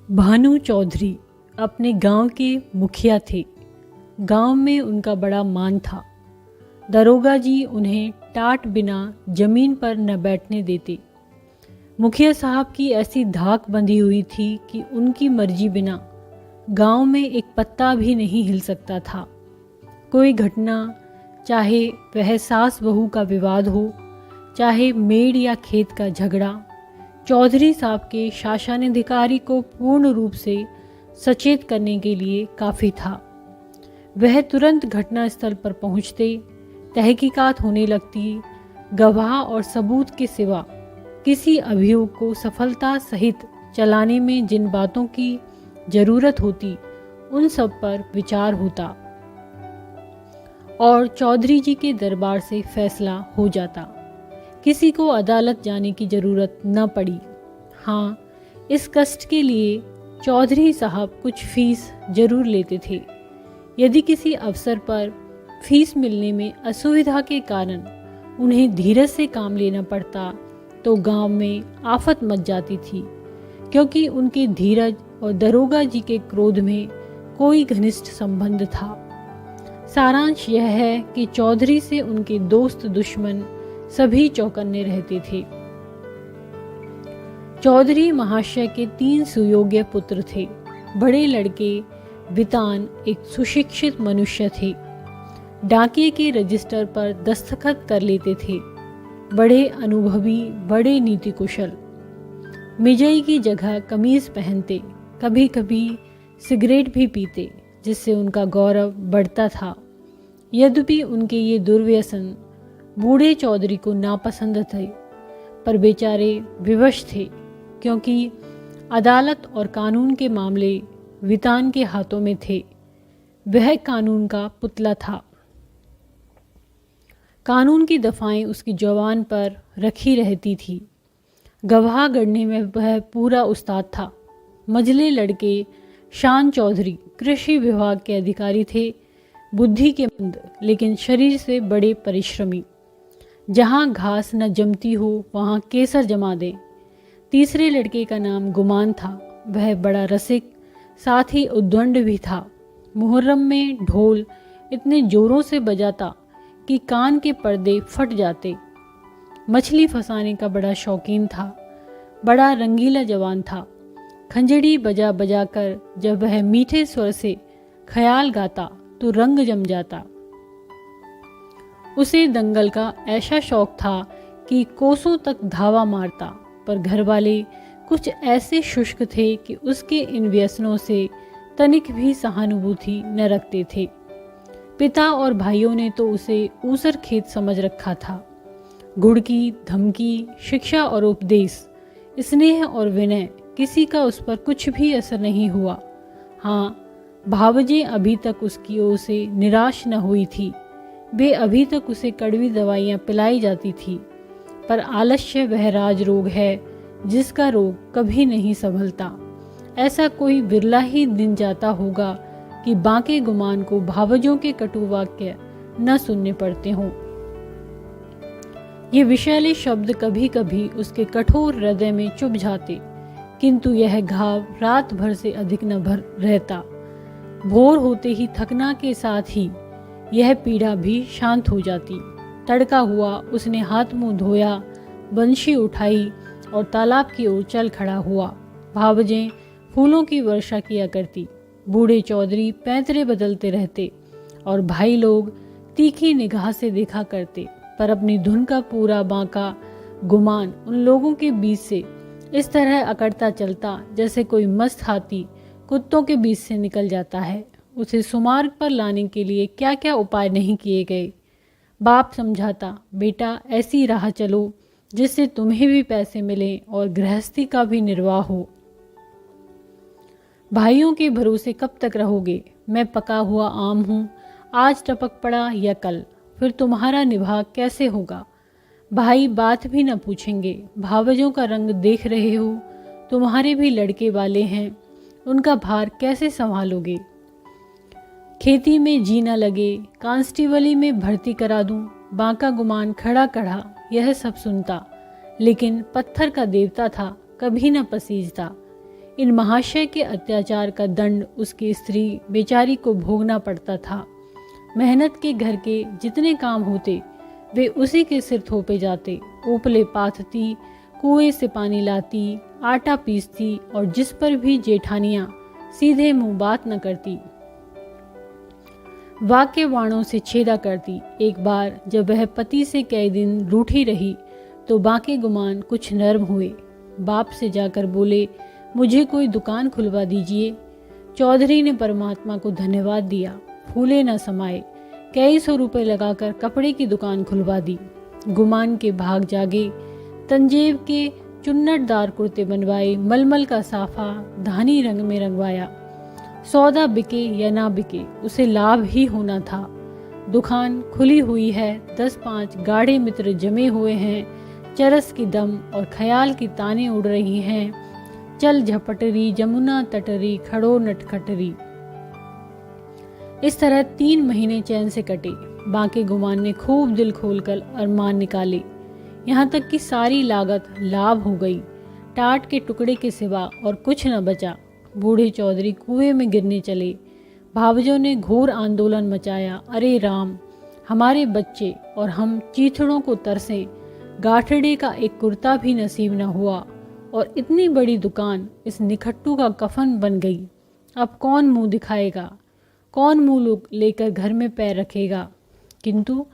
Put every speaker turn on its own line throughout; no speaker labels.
भानु चौधरी अपने गांव के मुखिया थे। गांव में उनका बड़ा मान था। दरोगा जी उन्हें टाट बिना जमीन पर न बैठने देते। मुखिया साहब की ऐसी धाक बंधी हुई थी कि उनकी मर्जी बिना गांव में एक पत्ता भी नहीं हिल सकता था। कोई घटना, चाहे वह सास बहू का विवाद हो, चाहे मेड़ या खेत का झगड़ा, चौधरी साहब के शासनाधिकारी को पूर्ण रूप से सचेत करने के लिए काफ़ी था। वह तुरंत घटनास्थल पर पहुंचते, तहकीकात होने लगती। गवाह और सबूत के सिवा किसी अभियोग को सफलता सहित चलाने में जिन बातों की जरूरत होती, उन सब पर विचार होता और चौधरी जी के दरबार से फैसला हो जाता। किसी को अदालत जाने की जरूरत न पड़ी। हाँ, इस कष्ट के लिए चौधरी साहब कुछ फीस जरूर लेते थे। यदि किसी अवसर पर फीस मिलने में असुविधा के कारण उन्हें धीरज से काम लेना पड़ता तो गांव में आफत मच जाती थी, क्योंकि उनके धीरज और दरोगा जी के क्रोध में कोई घनिष्ठ संबंध था। सारांश यह है कि चौधरी से उनके दोस्त दुश्मन सभी चौकन्ने रहते थे। चौधरी महाशय के 3 सुयोग्य पुत्र थे। बड़े लड़के वितान एक सुशिक्षित मनुष्य थे। डाकिये के रजिस्टर पर दस्तखत कर लेते थे। बड़े अनुभवी, बड़े नीति कुशल। मिजाई की जगह कमीज पहनते, कभी कभी सिगरेट भी पीते, जिससे उनका गौरव बढ़ता था। यद्यपि उनके ये दुर्व्यसन बूढ़े चौधरी को नापसंद थे, पर बेचारे विवश थे, क्योंकि अदालत और कानून के मामले वितान के हाथों में थे। वह कानून का पुतला था। कानून की दफाएं उसकी जुबान पर रखी रहती थी। गवाह गढ़ने में वह पूरा उस्ताद था। मझले लड़के शान चौधरी कृषि विभाग के अधिकारी थे। बुद्धि के मंद, लेकिन शरीर से बड़े परिश्रमी। जहाँ घास न जमती हो वहाँ केसर जमा दें। तीसरे लड़के का नाम गुमान था। वह बड़ा रसिक, साथ ही उद्दंड भी था। मुहर्रम में ढोल इतने जोरों से बजाता कि कान के पर्दे फट जाते। मछली फंसाने का बड़ा शौकीन था। बड़ा रंगीला जवान था। खंजड़ी बजा बजा कर जब वह मीठे स्वर से ख्याल गाता तो रंग जम जाता। उसे दंगल का ऐसा शौक था कि कोसों तक धावा मारता, पर घरवाले कुछ ऐसे शुष्क थे कि उसके इन व्यसनों से तनिक भी सहानुभूति न रखते थे। पिता और भाइयों ने तो उसे ऊसर खेत समझ रखा था। घुड़की, धमकी, शिक्षा और उपदेश, स्नेह और विनय, किसी का उस पर कुछ भी असर नहीं हुआ। हाँ, भावजें अभी तक उसकी ओर से निराश न हुई थी। वे अभी तक उसे कड़वी दवाइयाँ पिलाई जाती थी, पर आलस्य वह राज रोग है जिसका रोग कभी नहीं संभलता। ऐसा कोई बिरला ही दिन जाता होगा कि बांके गुमान को भावजों के कटु वाक्य न सुनने पड़ते हों। ये विषैले शब्द कभी कभी उसके कठोर हृदय में चुभ जाते, किंतु यह घाव रात भर से अधिक न भर रहता। भोर होते ही थकना के साथ ही यह पीड़ा भी शांत हो जाती। तड़का हुआ, उसने हाथ मुंह धोया, बंशी उठाई और तालाब की ओर चल खड़ा हुआ। भावजें फूलों की वर्षा किया करती। बूढ़े चौधरी पैंतरे बदलते रहते और भाई लोग तीखी निगाह से देखा करते, पर अपनी धुन का पूरा बांका गुमान उन लोगों के बीच से इस तरह अकड़ता चलता जैसे कोई मस्त हाथी कुत्तों के बीच से निकल जाता है। उसे सुमार्ग पर लाने के लिए क्या क्या उपाय नहीं किए गए। बाप समझाता, बेटा ऐसी राह चलो जिससे तुम्हें भी पैसे मिलें और गृहस्थी का भी निर्वाह हो। भाइयों के भरोसे कब तक रहोगे? मैं पका हुआ आम हूँ, आज टपक पड़ा या कल, फिर तुम्हारा निभाग कैसे होगा? भाई बात भी न पूछेंगे। भावजों का रंग देख रहे हो, तुम्हारे भी लड़के वाले हैं, उनका भार कैसे संभालोगे? खेती में जी न लगे, कांस्टेबली में भर्ती करा दूं। बांका गुमान खड़ा खड़ा यह सब सुनता, लेकिन पत्थर का देवता था, कभी न पसीजता। इन महाशय के अत्याचार का दंड उसकी स्त्री बेचारी को भोगना पड़ता था। मेहनत के घर के जितने काम होते वे उसी के सिर थोपे जाते। ओपले पाथती, कुएं से पानी लाती, आटा पीसती और जिस पर भी जेठानियां सीधे मुंह बात न करती, वाक्य वाणों से छेदा करती। एक बार जब वह पति से कई दिन रूठी रही तो बाके गुमान कुछ नर्म हुए। बाप से जाकर बोले, मुझे कोई दुकान खुलवा दीजिए। चौधरी ने परमात्मा को धन्यवाद दिया, फूले न समाये, कई सौ रुपए लगाकर कपड़े की दुकान खुलवा दी। गुमान के भाग जागे, तंजेब के चुन्नटदार कुर्ते बनवाए, मलमल का साफा धानी रंग में रंगवाया। सौदा बिके या ना बिके उसे लाभ ही होना था। दुकान खुली हुई है, 10-5 गाढ़े मित्र जमे हुए हैं, चरस की दम और ख्याल की ताने उड़ रही हैं। चल झपटरी जमुना तटरी खड़ो नटखटरी। इस तरह 3 महीने चैन से कटे। बाके गुमान ने खूब दिल खोलकर अरमान निकाले, यहाँ तक कि सारी लागत लाभ हो गई। टाट के टुकड़े के सिवा और कुछ न बचा। बूढ़े चौधरी कुएं में गिरने चले। भावजों ने घोर आंदोलन मचाया। अरे राम, हमारे बच्चे और हम चीथड़ों को तरसें, गाठड़े का एक कुर्ता भी नसीब न हुआ और इतनी बड़ी दुकान इस निखट्टू का कफन बन गई। अब कौन मुंह दिखाएगा, कौन मुंह लेकर घर में पैर रखेगा। किंतु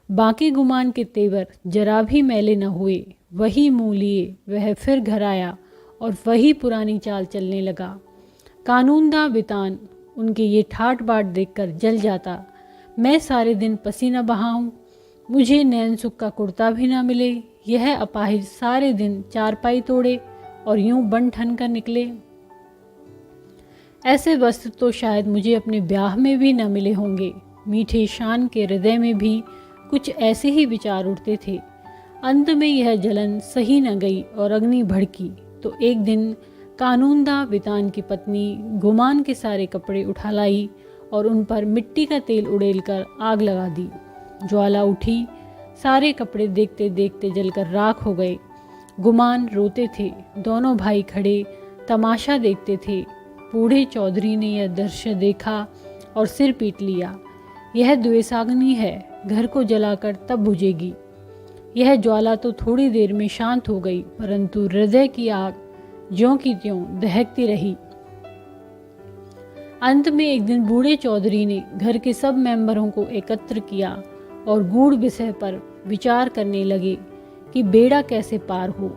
बाकी गुमान के तेवर जरा भी मैले न हुए। वही मुंह लिए वह फिर घर आया और वही पुरानी चाल चलने लगा। कानूनदा बितान उनके ये ठाट बाट देखकर जल जाता। मैं सारे दिन पसीना बहाऊं, मुझे नैन सुख का कुर्ता भी ना मिले। यह अपाहिज सारे दिन चारपाई तोड़े और यूं बन ठन कर निकले। ऐसे वस्त्र तो शायद मुझे अपने ब्याह में भी न मिले होंगे। मीठे शान के हृदय में भी कुछ ऐसे ही विचार उठते थे। अंत में यह जलन सही न गई और अग्नि भड़की तो एक दिन कानूनदा वितान की पत्नी गुमान के सारे कपड़े उठा लाई और उन पर मिट्टी का तेल उड़ेलकर आग लगा दी। ज्वाला उठी, सारे कपड़े देखते देखते जलकर राख हो गए। गुमान रोते थे, दोनों भाई खड़े तमाशा देखते थे। बूढ़े चौधरी ने यह दृश्य देखा और सिर पीट लिया। यह द्वेषाग्नि है, घर को जलाकर तब बुझेगी। यह ज्वाला तो थोड़ी देर में शांत हो गई, परंतु हृदय की आग ज्यों की त्यों दहकती रही। अंत में एक दिन बूढ़े चौधरी ने घर के सब मेंबरों को एकत्र किया और गूढ़ विषय पर विचार करने लगे कि बेड़ा कैसे पार हो।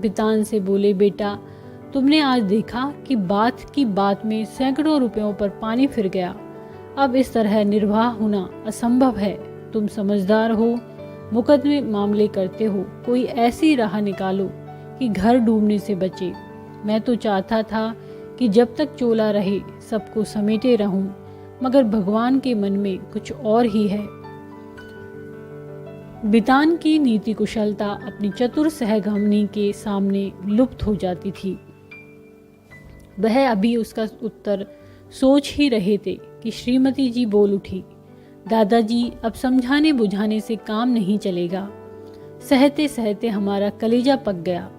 बितान से बोले, बेटा, तुमने आज देखा कि बात की बात में सैकड़ों रुपयों पर पानी फिर गया। अब इस तरह निर्वाह होना असंभव है। तुम समझदार हो, मुकदमे मामले करते हो, कोई ऐसी राह निकालो कि घर डूबने से बचे। मैं तो चाहता था कि जब तक चोला रहे सबको समेटे रहूं, मगर भगवान के मन में कुछ और ही है। बितान की नीति कुशलता अपनी चतुर सहगामिनी के सामने लुप्त हो जाती थी। वह अभी उसका उत्तर सोच ही रहे थे कि श्रीमती जी बोल उठी, दादाजी, अब समझाने बुझाने से काम नहीं चलेगा। सहते सहते हमारा कलेजा पक गया।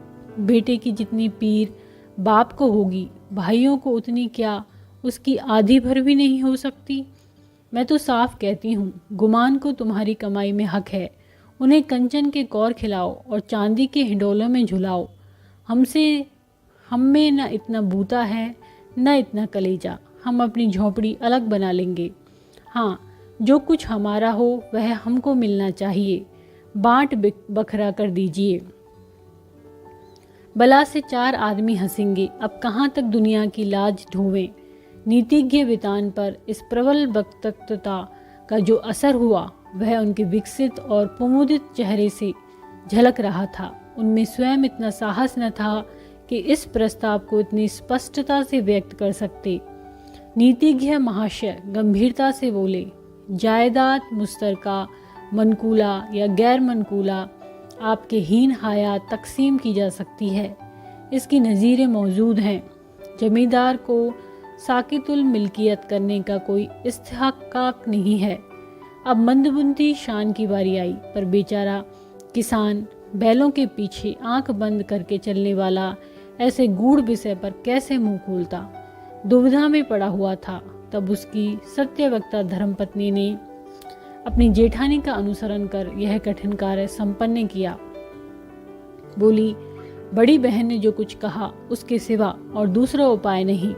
बेटे की जितनी पीर बाप को होगी, भाइयों को उतनी क्या उसकी आधी भर भी नहीं हो सकती। मैं तो साफ कहती हूँ, गुमान को तुम्हारी कमाई में हक है। उन्हें कंचन के कौर खिलाओ और चांदी के हिंडोलों में झुलाओ। हम में न इतना बूता है न इतना कलेजा। हम अपनी झोंपड़ी अलग बना लेंगे। हाँ, जो कुछ हमारा हो वह हमको मिलना चाहिए। बांट बखरा कर दीजिए। बला से 4 आदमी हंसेंगे। अब कहाँ तक दुनिया की लाज ढोवें। नीतिज्ञ वितान पर इस प्रबल वक्तृता का जो असर हुआ वह उनके विकसित और प्रमुदित चेहरे से झलक रहा था। उनमें स्वयं इतना साहस न था कि इस प्रस्ताव को इतनी स्पष्टता से व्यक्त कर सकते। नीतिज्ञ महाशय गंभीरता से बोले, जायदाद मुश्तरका, मनकूला या गैर मनकूला आपके हीन हयात तकसीम की जा सकती है। इसकी नज़ीरें मौजूद हैं। जमींदार को साकितुल मिल्कियत करने का कोई इस्तेहकाक नहीं है। अब मंदबुंदी शान की बारी आई, पर बेचारा किसान, बैलों के पीछे आंख बंद करके चलने वाला, ऐसे गूढ़ विषय पर कैसे मुंह खोलता। दुविधा में पड़ा हुआ था। तब उसकी सत्यवक्ता धर्मपत्नी ने अपनी जेठानी का अनुसरण कर यह कठिन कार्य संपन्न किया। बोली, बड़ी बहन ने जो कुछ कहा उसके सिवा और दूसरा उपाय नहीं।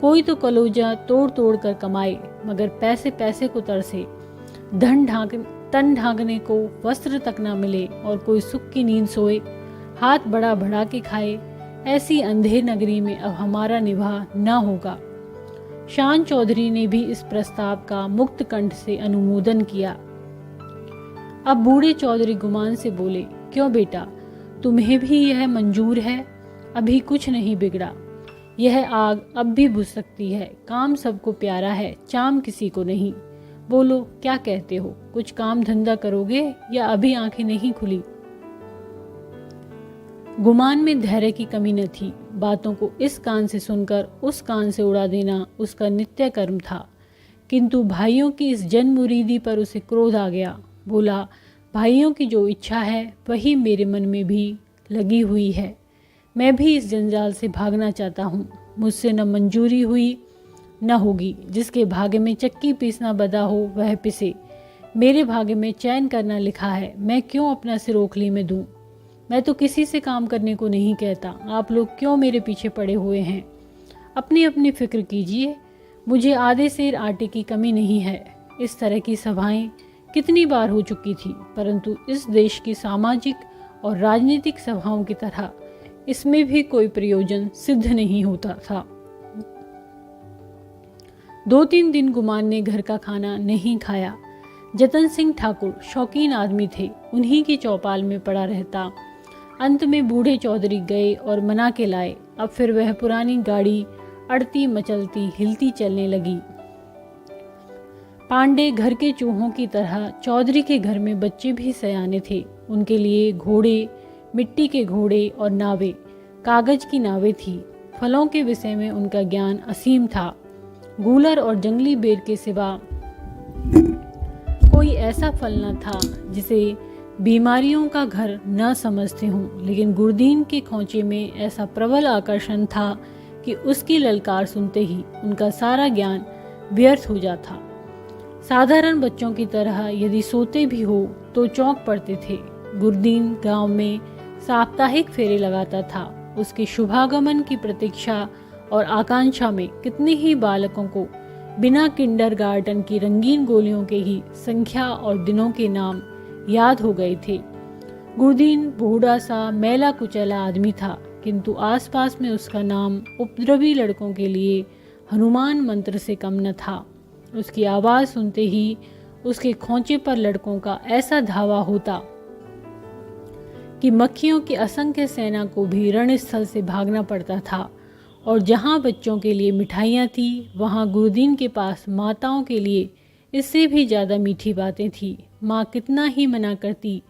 कोई तो कलोजा तोड़ तोड़ कर कमाए, मगर पैसे पैसे को तरसे, तन ढांकने को वस्त्र तक ना मिले, और कोई सुख की नींद सोए, हाथ बड़ा बढ़ा के खाए। ऐसी अंधेर नगरी में अब हमारा निवाह न होगा। शान चौधरी ने भी इस प्रस्ताव का मुक्त कंठ से अनुमोदन किया। अब बूढ़े चौधरी गुमान से बोले, क्यों बेटा, तुम्हें भी यह मंजूर है? अभी कुछ नहीं बिगड़ा। यह आग अब भी बुझ सकती है। काम सबको प्यारा है, चाम किसी को नहीं। बोलो, क्या कहते हो? कुछ काम धंधा करोगे या अभी आंखें नहीं खुली? गुमान में धैर्य की कमी न थी। बातों को इस कान से सुनकर उस कान से उड़ा देना उसका नित्य कर्म था। किंतु भाइयों की इस जनमुरीदी पर उसे क्रोध आ गया। बोला, भाइयों की जो इच्छा है वही मेरे मन में भी लगी हुई है। मैं भी इस जंजाल से भागना चाहता हूँ। मुझसे न मंजूरी हुई न होगी। जिसके भाग्य में चक्की पीसना बदा हो वह पिसे। मेरे भाग्य में चैन करना लिखा है। मैं क्यों अपना सिर ओखली में दूं? मैं तो किसी से काम करने को नहीं कहता। आप लोग क्यों मेरे पीछे पड़े हुए हैं? अपनी अपनी फिक्र कीजिए। मुझे आधे सेर आटे की कमी नहीं है। इस तरह की सभाएं कितनी बार हो चुकी थी, परंतु इस देश की सामाजिक और राजनीतिक सभाओं की तरह इसमें भी कोई प्रयोजन सिद्ध नहीं होता था। 2-3 दिन गुमान ने घर का खाना नहीं खाया। जतन सिंह ठाकुर शौकीन आदमी थे, उन्हीं की चौपाल में पड़ा रहता। अंत में बूढ़े चौधरी गए और मना के लाए। अब फिर वह पुरानी गाड़ी अड़ती मचलती हिलती चलने लगी। पांडे घर के चूहों की तरह चौधरी के घर में बच्चे भी सयाने थे। उनके लिए घोड़े, मिट्टी के घोड़े और नावें, कागज की नावें थी। फलों के विषय में उनका ज्ञान असीम था। गूलर और जंगली बेर के सिवा कोई ऐसा फल न था जिसे बीमारियों का घर न समझते हों, लेकिन गुरदीन के खोंचे में ऐसा प्रबल आकर्षण था कि उसकी ललकार सुनते ही उनका सारा ज्ञान व्यर्थ हो जाता। साधारण बच्चों की तरह यदि सोते भी हो तो चौंक पड़ते थे। गुरदीन गांव में साप्ताहिक फेरे लगाता था। उसके शुभागमन की प्रतीक्षा और आकांक्षा में कितने ही बालकों को बिना किंडरगार्टन की रंगीन गोलियों के ही संख्या और दिनों के नाम याद हो गए थे। गुरदीन बूढ़ा सा मैला कुचैला आदमी था, किंतु आसपास में उसका नाम उपद्रवी लड़कों के लिए हनुमान मंत्र से कम न था। उसकी आवाज़ सुनते ही उसके खोंचे पर लड़कों का ऐसा धावा होता कि मक्खियों की असंख्य सेना को भी रणस्थल से भागना पड़ता था। और जहाँ बच्चों के लिए मिठाइयाँ थी, वहाँ गुरदीन के पास माताओं के लिए इससे भी ज़्यादा मीठी बातें थी। माँ कितना ही मना करती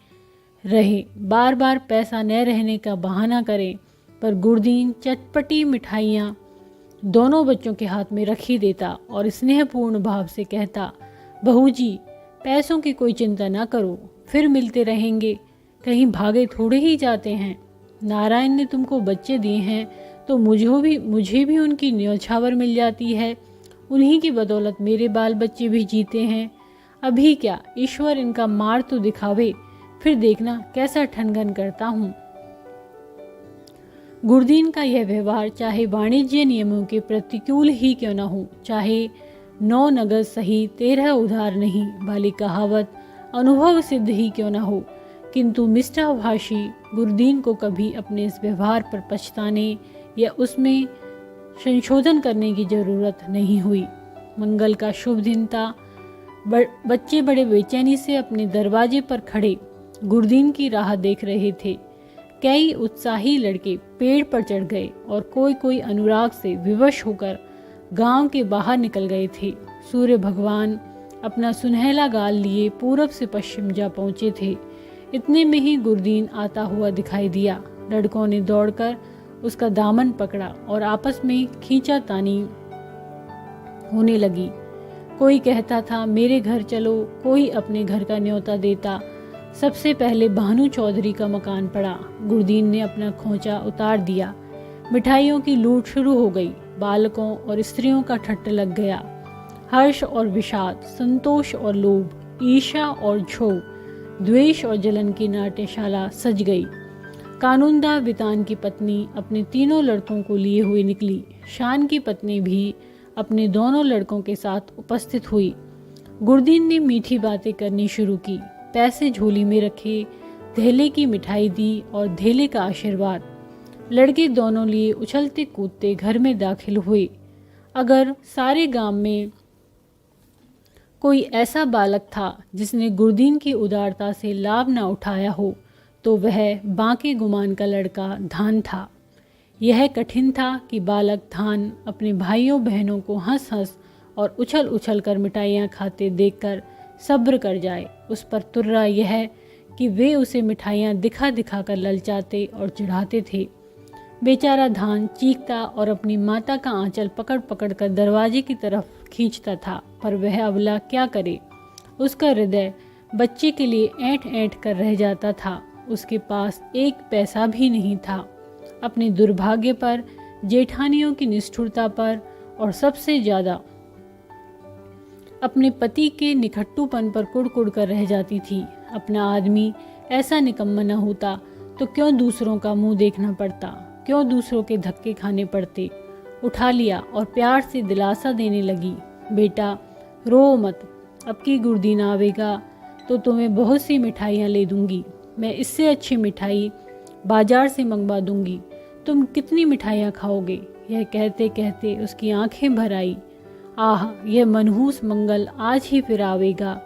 रहे, बार बार पैसा न रहने का बहाना करें, पर गुरदीन चटपटी मिठाइयाँ दोनों बच्चों के हाथ में रख ही देता और स्नेहपूर्ण भाव से कहता, बहू जी, पैसों की कोई चिंता ना करो, फिर मिलते रहेंगे, कहीं भागे थोड़े ही जाते हैं। नारायण ने तुमको बच्चे दिए हैं तो मुझे भी उनकी न्योछावर मिल जाती है। उन्हीं की बदौलत मेरे बाल बच्चे भी जीते हैं। अभी क्या, ईश्वर इनका मार तो दिखावे, फिर देखना कैसा ठनगन करता हूँ। गुरदीन का यह व्यवहार चाहे वाणिज्य नियमों के प्रतिकूल ही क्यों न हो, चाहे 9 नगद सही 13 उधार नहीं वाली कहावत अनुभव सिद्ध ही क्यों न हो, किंतु मिष्टाभाषी गुरदीन को कभी अपने इस व्यवहार पर पछताने या उसमें संशोधन करने की जरूरत नहीं हुई। मंगल का शुभ दिन था। बच्चे बड़े बेचैनी से अपने दरवाजे पर खड़े गुरदीन की राह देख रहे थे। कई उत्साही लड़के पेड़ पर चढ़ गए और कोई कोई अनुराग से विवश होकर गांव के बाहर निकल गए थे। सूर्य भगवान अपना सुनहला गाल लिए पूरब से पश्चिम जा पहुंचे थे। इतने में ही गुरदीन आता हुआ दिखाई दिया। लड़कों ने दौड़कर उसका दामन पकड़ा और आपस में खींचातानी होने लगी। कोई कहता था मेरे घर चलो, कोई अपने घर का न्योता देता। सबसे पहले भानु चौधरी का मकान पड़ा। गुरदीन ने अपना खोंचा उतार दिया। मिठाइयों की लूट शुरू हो गई। बालकों और स्त्रियों का ठट्ठ लग गया। हर्ष और विषाद, संतोष और लोभ, ईर्ष्या और क्षोभ, द्वेष और जलन की नाट्यशाला सज गई। कानूनदा वितान की पत्नी अपने तीनों लड़कों को लिए हुए निकली। शान की पत्नी भी अपने दोनों लड़कों के साथ उपस्थित हुई। गुरदीन ने मीठी बातें करनी शुरू की, पैसे झोली में रखे, धेले की मिठाई दी और धेले का आशीर्वाद। लड़के दोनों लिए उछलते कूदते घर में दाखिल हुए। अगर सारे गांव में कोई ऐसा बालक था जिसने गुरदीन की उदारता से लाभ न उठाया हो तो वह बांके गुमान का लड़का धान था। यह कठिन था कि बालक धान अपने भाइयों बहनों को हंस हंस और उछल उछल कर मिठाइयाँ खाते देखकर सब्र कर जाए। उस पर तुर्रा यह कि वे उसे मिठाइयाँ दिखा दिखा कर ललचाते और चिढ़ाते थे। बेचारा धान चीखता और अपनी माता का आंचल पकड़ पकड़ कर दरवाजे की तरफ खींचता था, पर वह अबला क्या करे। उसका हृदय बच्चे के लिए ऐंठ ऐंठ कर रह जाता था। उसके पास एक पैसा भी नहीं था। अपने दुर्भाग्य पर, जेठानियों की निष्ठुरता पर और सबसे ज़्यादा अपने पति के निखट्टूपन पर कुड़कुड़ कर रह जाती थी। अपना आदमी ऐसा निकम्मा न होता तो क्यों दूसरों का मुंह देखना पड़ता, क्यों दूसरों के धक्के खाने पड़ते। उठा लिया और प्यार से दिलासा देने लगी, बेटा रो मत, अब की गुरदीन आवेगा तो तुम्हें बहुत सी मिठाइयाँ ले दूंगी। मैं इससे अच्छी मिठाई बाजार से मंगवा दूंगी। तुम कितनी मिठाइयाँ खाओगे। यह कहते कहते उसकी आंखें भर आई। आह, यह मनहूस मंगल आज ही फिर आवेगा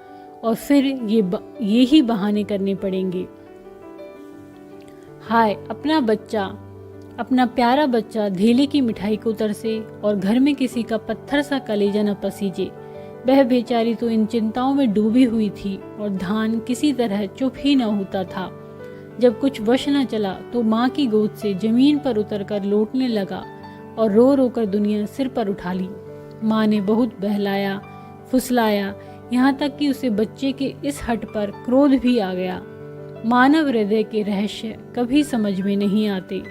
और फिर ये ही बहाने करने पड़ेंगे। हाय, अपना प्यारा बच्चा धेले की मिठाई को तरसे और घर में किसी का पत्थर सा कलेजा न पसीजे। वह बेचारी तो इन चिंताओं में डूबी हुई थी और धान किसी तरह चुप ही न होता था। जब कुछ वश न चला तो माँ की गोद से जमीन पर उतरकर लौटने लगा और रो रो कर दुनिया सिर पर उठा ली। माँ ने बहुत बहलाया, फुसलाया, यहाँ तक कि उसे बच्चे के इस हट पर क्रोध भी आ गया। मानव हृदय के रहस्य कभी समझ में नहीं आते।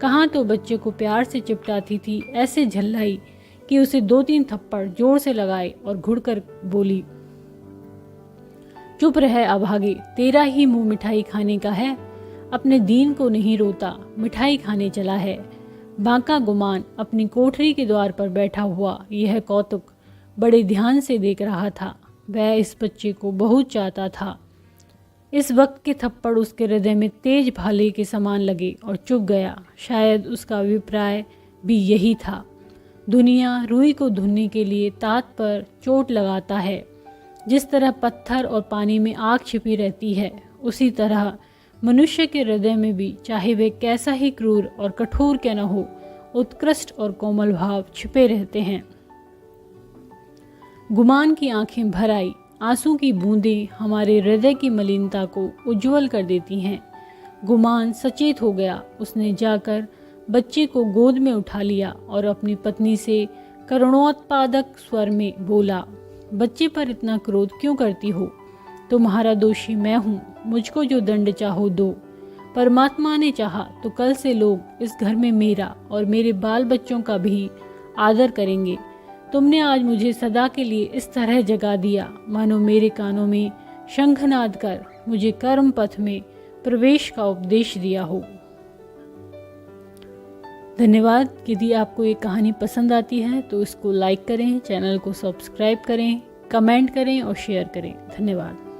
कहाँ तो बच्चे को प्यार से चिपटाती थी, ऐसे झल्लाई कि उसे 2-3 थप्पड़ जोर से लगाए और घुड़कर बोली, चुप रह अभागे, तेरा ही मुंह मिठाई खाने का है। अपने दीन को नहीं रोता, मिठाई खाने चला है। बांका गुमान अपनी कोठरी के द्वार पर बैठा हुआ यह कौतुक बड़े ध्यान से देख रहा था। वह इस बच्चे को बहुत चाहता था। इस वक्त के थप्पड़ उसके हृदय में तेज भाले के समान लगे और चुप गया। शायद उसका अभिप्राय भी यही था। दुनिया रुई को धुनने के लिए तात पर चोट लगाता है। जिस तरह पत्थर और पानी में आग छिपी रहती है, उसी तरह मनुष्य के हृदय में भी, चाहे वे कैसा ही क्रूर और कठोर क्या न हो, उत्कृष्ट और कोमल भाव छिपे रहते हैं। गुमान की आंखें भर आई। आंसू की बूंदें हमारे हृदय की मलिनता को उज्जवल कर देती हैं। गुमान सचेत हो गया। उसने जाकर बच्चे को गोद में उठा लिया और अपनी पत्नी से करुणोत्पादक स्वर में बोला, बच्चे पर इतना क्रोध क्यों करती हो? तुम्हारा दोषी मैं हूँ। मुझको जो दंड चाहो दो। परमात्मा ने चाहा तो कल से लोग इस घर में मेरा और मेरे बाल बच्चों का भी आदर करेंगे। तुमने आज मुझे सदा के लिए इस तरह जगा दिया मानो मेरे कानों में शंखनाद कर मुझे कर्म पथ में प्रवेश का उपदेश दिया हो। धन्यवाद। यदि आपको ये कहानी पसंद आती है तो इसको लाइक करें, चैनल को सब्सक्राइब करें, कमेंट करें और शेयर करें। धन्यवाद।